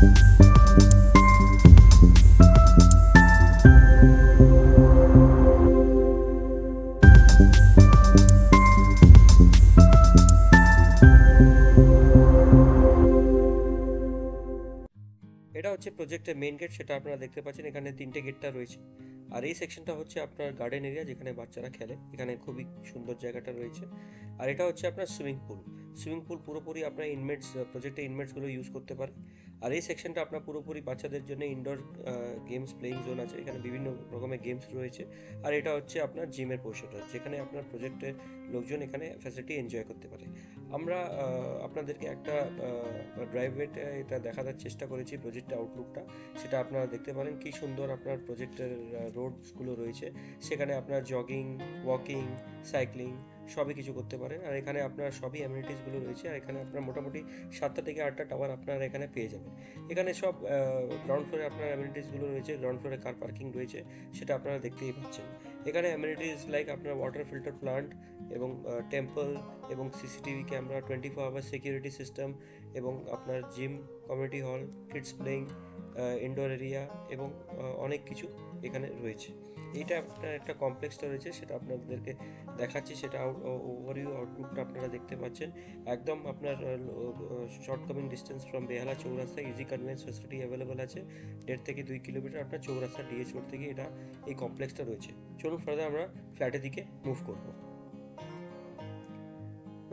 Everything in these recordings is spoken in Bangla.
এটা হচ্ছে প্রজেক্টের মেইন গেট, সেটা আপনারা দেখতে পাচ্ছেন। এখানে তিনটে গেটটা রয়েছে। আর এই সেকশনটা হচ্ছে আপনার গার্ডেন এরিয়া, যেখানে বাচ্চারা খেলে। এখানে খুবই সুন্দর জায়গাটা রয়েছে। আর এটা হচ্ছে আপনার সুইমিং পুল। সুইমিং পুল পুরোপুরি আপনার ইনমেটস, প্রজেক্টের ইনমেটসগুলো ইউজ করতে পারে। আর এই সেকশনটা আপনার পুরোপুরি বাচ্চাদের জন্য ইনডোর গেমস প্লেইং জোন আছে। এখানে বিভিন্ন রকমের গেমস রয়েছে। আর এটা হচ্ছে আপনার জিমের পোর্শনটা, যেখানে আপনার প্রজেক্টের লোকজন এখানে ফ্যাসিলিটি এনজয় করতে পারে। আমরা আপনাদেরকে একটা ড্রাইভওয়েতে এটা দেখানোর চেষ্টা করেছি, প্রজেক্টের আউটলুকটা। সেটা আপনারা দেখতে পারেন কি সুন্দর আপনার প্রজেক্টের রোডসগুলো রয়েছে। সেখানে আপনার জগিং, ওয়াকিং, সাইক্লিং সবই কিছু করতে পারেন। আর এখানে আপনার সবই অ্যামিনিটিসগুলো রয়েছে। আর এখানে আপনার মোটামুটি 7টা থেকে 8টা টাওয়ার আপনারা এখানে পেয়ে যাবেন। এখানে সব গ্রাউন্ড ফ্লোরে আপনার অ্যামিনিটিসগুলো রয়েছে। গ্রাউন্ড ফ্লোরে কার পার্কিং রয়েছে, সেটা আপনারা দেখতেই পাচ্ছেন। এখানে অ্যামিনিটিস লাইক আপনার ওয়াটার ফিল্টার প্লান্ট এবং টেম্পল এবং CCTV camera, 24 hour security system এবং আপনার gym, community hall, kids playing, indoor area এবং অনেক কিছু এখানে রয়েছে। এইটা আপনার একটা কমপ্লেক্সটা রয়েছে, সেটা আপনাদেরকে দেখাচ্ছি। সেটা ওভারভিউ আউটলুকটা আপনারা দেখতে পাচ্ছেন। একদম আপনার শর্ট কামিং ডিস্টেন্স ফ্রম বেহালা চৌরাস্তা, ইজি কনভেন্স ফ্যাসিলিটি অ্যাভেলেবেল আছে। 1.5 থেকে 2 কিলোমিটার আপনার চৌরাস্তা ডিএচ রোড থেকে এটা এই কমপ্লেক্সটা রয়েছে। চলুন ফার্দার আমরা ফ্ল্যাটের দিকে মুভ করবো।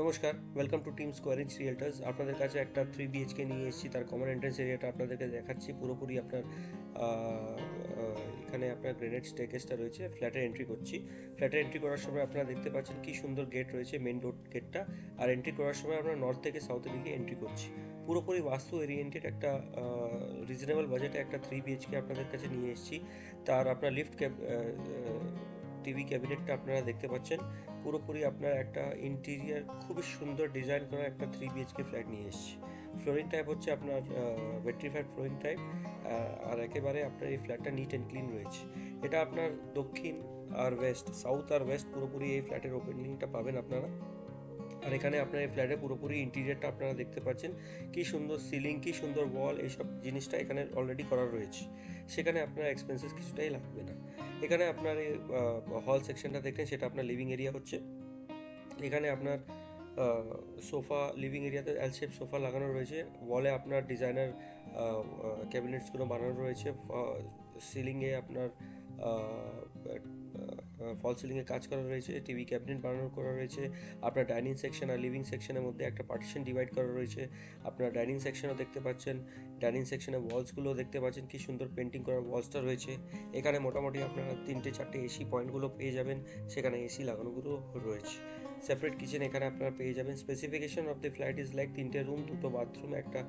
নমস্কার, welcome to team square inch realtors. আপনাদের কাছে একটা 3 বিএইচকে নিয়ে এসেছি। তার কমন এন্ট্রেন্স এরিয়াটা আপনাদেরকে দেখাচ্ছি। পুরোপুরি আপনার এখানে আপনার গ্রেনেড স্টেকেসটা রয়েছে। ফ্ল্যাটে এন্ট্রি করছি। ফ্ল্যাটে এন্ট্রি করার সময় আপনারা দেখতে পাচ্ছেন কি সুন্দর গেট রয়েছে, মেন রোড গেটটা। আর এন্ট্রি করার সময় আমরা নর্থ থেকে সাউথের দিকে এন্ট্রি করছি। পুরোপুরি বাস্তু ওরিয়েন্টেড একটা রিজনেবল বাজেটে একটা 3 বিএইচকে আপনাদের কাছে নিয়ে এসেছি। তার আপনার লিফট টিভি ক্যাবিনেটটা আপনারা দেখতে পাচ্ছেন। পুরোপুরি আপনার একটা ইন্টেরিয়ার খুবই সুন্দর ডিজাইন করা একটা 3 বিএইচকে ফ্ল্যাট নিয়ে এসেছি। ফ্লোরিং টাইপ হচ্ছে আপনার ভেট্রিফাইড ফ্লোরিং টাইপ। আর একেবারে আপনার এই ফ্ল্যাটটা নিট অ্যান্ড ক্লিন রয়েছে। এটা আপনার দক্ষিণ আর ওয়েস্ট, সাউথ আর ওয়েস্ট পুরোপুরি এই ফ্ল্যাটের ওপেনিংটা পাবেন আপনারা। আর এখানে আপনার এই ফ্ল্যাটে পুরোপুরি ইন্টেরিয়ারটা আপনারা দেখতে পাচ্ছেন। কি সুন্দর সিলিং, কি সুন্দর ওয়াল, এইসব জিনিসটা এখানে অলরেডি করা রয়েছে। সেখানে আপনার এক্সপেন্সেস কিছুটাই লাগবে না। এখানে আপনার এই হল সেকশনটা দেখেন, সেটা আপনার লিভিং এরিয়া হচ্ছে। এখানে আপনার সোফা, লিভিং এরিয়াতে এল শেপ সোফা লাগানো রয়েছে। ওয়ালে আপনার ডিজাইনার ক্যাবিনেটসগুলো বানানো রয়েছে। সিলিংয়ে আপনার ফল সিলিংয়ে কাজ করা রয়েছে। টিভি ক্যাবিনেট বানানো করা রয়েছে। আপনার ডাইনিং সেকশন আর লিভিং সেকশনের মধ্যে একটা পার্টিশন ডিভাইড করা রয়েছে। আপনার ডাইনিং সেকশনও দেখতে পাচ্ছেন। ডাইনিং সেকশনের ওয়ালসগুলো দেখতে পাচ্ছেন, কি সুন্দর পেন্টিং করা ওয়ালসটা রয়েছে। এখানে মোটামুটি আপনারা 3-4টে এসি পয়েন্টগুলো পেয়ে যাবেন। সেখানে এসি লাগানোগুলো রয়েছে। সেপারেট কিচেন এখানে আপনারা পেয়ে যাবেন। Specification of the flat is like 3টে রুম, 2টো বাথরুম, একটা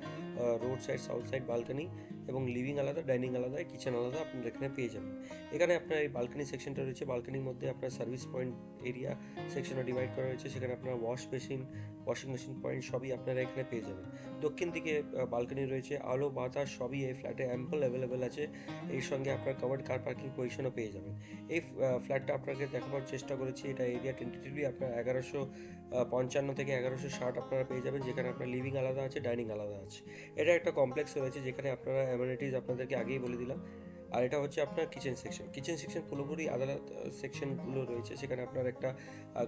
রোড সাইড সাউথ সাইড বালকানি এবং লিভিং আলাদা, ডাইনিং আলাদা, কিচেন আলাদা আপনারা এখানে পেয়ে যাবেন। এখানে আপনার এই বালকানি সেকশনটা রয়েছে। বালকানির মধ্যে আপনার সার্ভিস পয়েন্ট এরিয়া সেকশনে ডিভাইড করা রয়েছে। সেখানে আপনার wash basin, washing machine point সবই আপনারা এখানে পেয়ে যাবেন। দক্ষিণ দিকে বালকানি রয়েছে। আলো বাতাস সবই এই ফ্ল্যাটে অ্যাম্পল অ্যাভেলেবেল আছে। এর সঙ্গে আপনার কভার্ড কার পার্কিং পজিশনও পেয়ে যাবেন। এই ফ্ল্যাটটা আপনাকে দেখাবার চেষ্টা করেছি। এটা এরিয়া টেন্টেটিভলি আপনার 1155 থেকে 1160 আপনারা পেয়ে যাবেন, যেখানে আপনার লিভিং আলাদা আছে, ডাইনিং আলাদা আছে। এটা একটা কমপ্লেক্স রয়েছে, যেখানে আপনারা অ্যামিনিটিস আপনাদেরকে আগেই বলে দিলাম। আর এটা হচ্ছে আপনার কিচেন সেকশন। কিচেন সেকশন পুরোপুরি আলাদা সেকশনগুলো রয়েছে। সেখানে আপনার একটা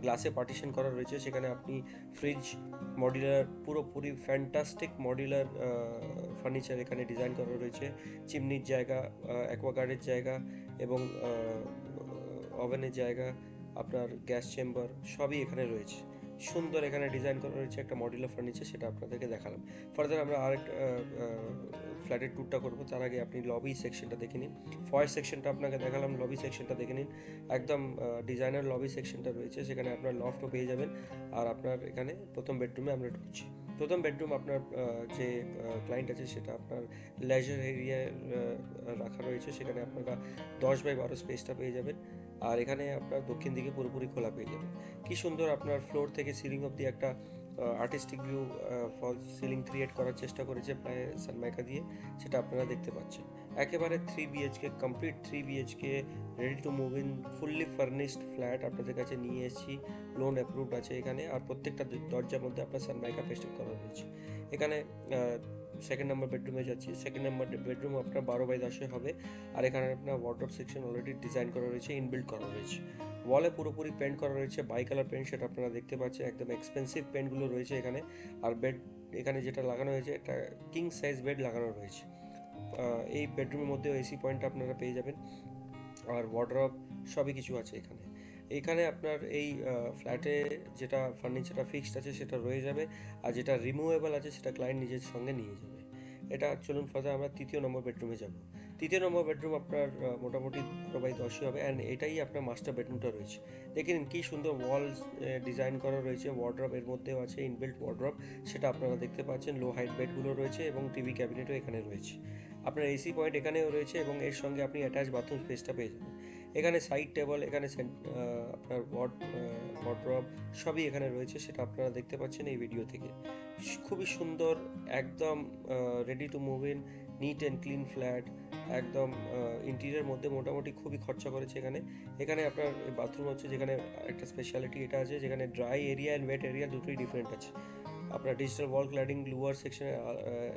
গ্লাসে পার্টিশন করা রয়েছে। সেখানে আপনি ফ্রিজ, মডিউলার, পুরোপুরি ফ্যান্টাস্টিক মডিউলার ফার্নিচার এখানে ডিজাইন করা রয়েছে। চিমনির জায়গা, অ্যাকোয়াগার্ডের জায়গা এবং ওভেনের জায়গা, আপনার গ্যাস চেম্বার সবই এখানে রয়েছে। সুন্দর এখানে ডিজাইন করা রয়েছে একটা মডিউলার ফার্নিচার, সেটা আপনাদেরকে দেখালাম। ফার্দার আমরা আরেকটা ফ্ল্যাটের ট্যুরটা করবো। তার আগে আপনি লবি সেকশনটা দেখে নিন। ফয়ের সেকশনটা আপনাকে দেখালাম, লবি সেকশনটা দেখে নিন। একদম ডিজাইনার লবি সেকশনটা রয়েছে। সেখানে আপনার লফটও পেয়ে যাবেন। আর আপনার এখানে প্রথম বেডরুমে আমরা ঢুকছি। প্রথম বেডরুম আপনার যে ক্লায়েন্ট আছে, সেটা আপনার লেজার এরিয়ায় রাখা রয়েছে। সেখানে আপনারা 10x12 স্পেসটা পেয়ে যাবেন। আর এখানে আপনার দক্ষিণ দিকে পুরোপুরি খোলা পেয়ে যাবেন। কি সুন্দর আপনার ফ্লোর থেকে সিলিং অবধি একটা আর্টিস্টিক ভিউ ফল সিলিং ক্রিয়েট করার চেষ্টা করেছে প্রায় সানমাইকা দিয়ে, সেটা আপনারা দেখতে পাচ্ছেন। একেবারে 3 BHK complete 3 BHK ready to move in fully furnished flat আপনাদের কাছে নিয়ে এসেছি। লোন অ্যাপ্রুভড আছে এখানে। আর প্রত্যেকটা দরজার মধ্যে আপনার সানমাইকা পেস্ট করা রয়েছে। এখানে সেকেন্ড নাম্বার বেডরুমে যাচ্ছি। সেকেন্ড নাম্বার বেডরুম আপনার 12x10 হবে। আর এখানে আপনার ওয়ার্ডরোব সেকশন অলরেডি ডিজাইন করা রয়েছে, ইনবিল্ট করা রয়েছে। ওয়ালে পুরোপুরি পেন্ট করা রয়েছে, বাই কালার পেন্ট, সেটা আপনারা দেখতে পাচ্ছেন। একদম এক্সপেন্সিভ পেন্টগুলো রয়েছে এখানে। আর বেড এখানে যেটা লাগানো হয়েছে, একটা কিং সাইজ বেড লাগানো রয়েছে। এই বেডরুমের মধ্যেও এসি পয়েন্ট আপনারা পেয়ে যাবেন, আর ওয়ার্ডরোব সবই কিছু আছে এখানে। এখানে আপনার এই ফ্ল্যাটে যেটা ফার্নিচারটা ফিক্সড আছে সেটা রয়ে যাবে, আর যেটা রিমুভেবল আছে সেটা ক্লায়েন্ট নিজের সঙ্গে নিয়ে যাবে। এটা চলুন ফার্দার আমরা তৃতীয় নম্বর বেডরুমে যাব। তৃতীয় নম্বর বেডরুম আপনার মোটামুটি 12x10 হবে, অ্যান্ড এটাই আপনার মাস্টার বেডরুমটা রয়েছে। দেখে নিন কী সুন্দর ওয়ালস ডিজাইন করা রয়েছে, ওয়ার্ডরোব এর মধ্যেও আছে, ইনবিল্ট ওয়ার্ডরোব, সেটা আপনারা দেখতে পাচ্ছেন। লো হাইট বেডগুলো রয়েছে এবং টিভি ক্যাবিনেটও এখানে রয়েছে। আপনার এসি পয়েন্ট এখানেও রয়েছে এবং এর সঙ্গে আপনি অ্যাটাচ বাথরুম স্পেসটা পেয়ে যাবেন। এখানে সাইড টেবল, এখানে আপনার ওয়ার্ডরোব সবই এখানে রয়েছে, সেটা আপনারা দেখতে পাচ্ছেন এই ভিডিও থেকে। খুবই সুন্দর, একদম ready to move in, neat and clean flat. একদম ইন্টেরিয়ার মধ্যে মোটামুটি খুবই খরচা করেছে এখানে। এখানে আপনার বাথরুম হচ্ছে, যেখানে একটা স্পেশালিটি এটা আছে, যেখানে dry area and wait area দুটোই ডিফারেন্ট আছে। আপনার ডিজিটাল ওয়াল ক্ল্যাডিং, লোয়ার সেকশনে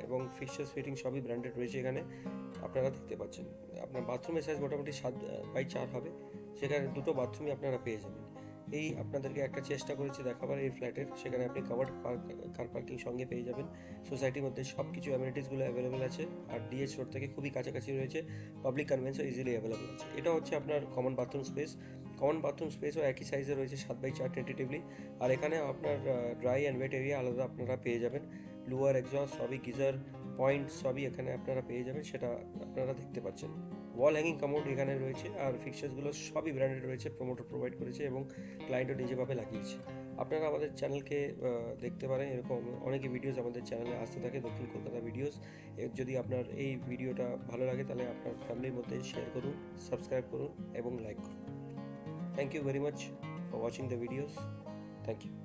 এবং ফিক্সচার্স ফিটিং সবই ব্র্যান্ডেড রয়েছে এখানে, আপনারা দেখতে পাচ্ছেন। আপনার বাথরুমের সাইজ মোটামুটি 7x4 হবে, সেখানে দুটো বাথরুমই আপনারা পেয়ে যাবেন। এই আপনাদেরকে একটা চেষ্টা করেছি দেখাবার এই ফ্ল্যাটের। সেখানে আপনি কাভার্ড কার পার্কিং সঙ্গে পেয়ে যাবেন। সোসাইটির মধ্যে সব কিছু অ্যামিনিটিসগুলো অ্যাভেলেবেল আছে, আর ডিএচ রোড থেকে খুবই কাছাকাছি রয়েছে, পাবলিক কনভেন্সও ইজিলি অ্যাভেলেবেল আছে। এটা হচ্ছে আপনার common bathroom space. Common bathroom স্পেসও একই সাইজে রয়েছে, 7x4 টেন্টেটিভলি। আর এখানে আপনার ড্রাই অ্যান্ড ওয়েট এরিয়া আলাদা আপনারা পেয়ে যাবেন। লোয়ার এক্সস্ট সবই, গিজার পয়েন্ট সবই এখানে আপনারা পেয়ে যাবেন, সেটা আপনারা দেখতে পাচ্ছেন। ওয়াল হ্যাঙ্গিং কামোড এখানে রয়েছে, আর ফিক্সার্সগুলো সবই ব্র্যান্ডেড রয়েছে, প্রোমোটার প্রোভাইড করেছে এবং ক্লায়েন্টও নিজেভাবে লাগিয়েছে। আপনারা আমাদের চ্যানেলকে দেখতে পারেন, এরকম অনেকই ভিডিওস আমাদের চ্যানেলে আসতে থাকে, দক্ষিণ কলকাতা ভিডিওস। যদি আপনার এই ভিডিওটা ভালো লাগে তাহলে আপনার ফ্যামিলির মধ্যে শেয়ার করুন, সাবস্ক্রাইব করুন এবং লাইক করুন। Thank you very much for watching the videos. Thank you.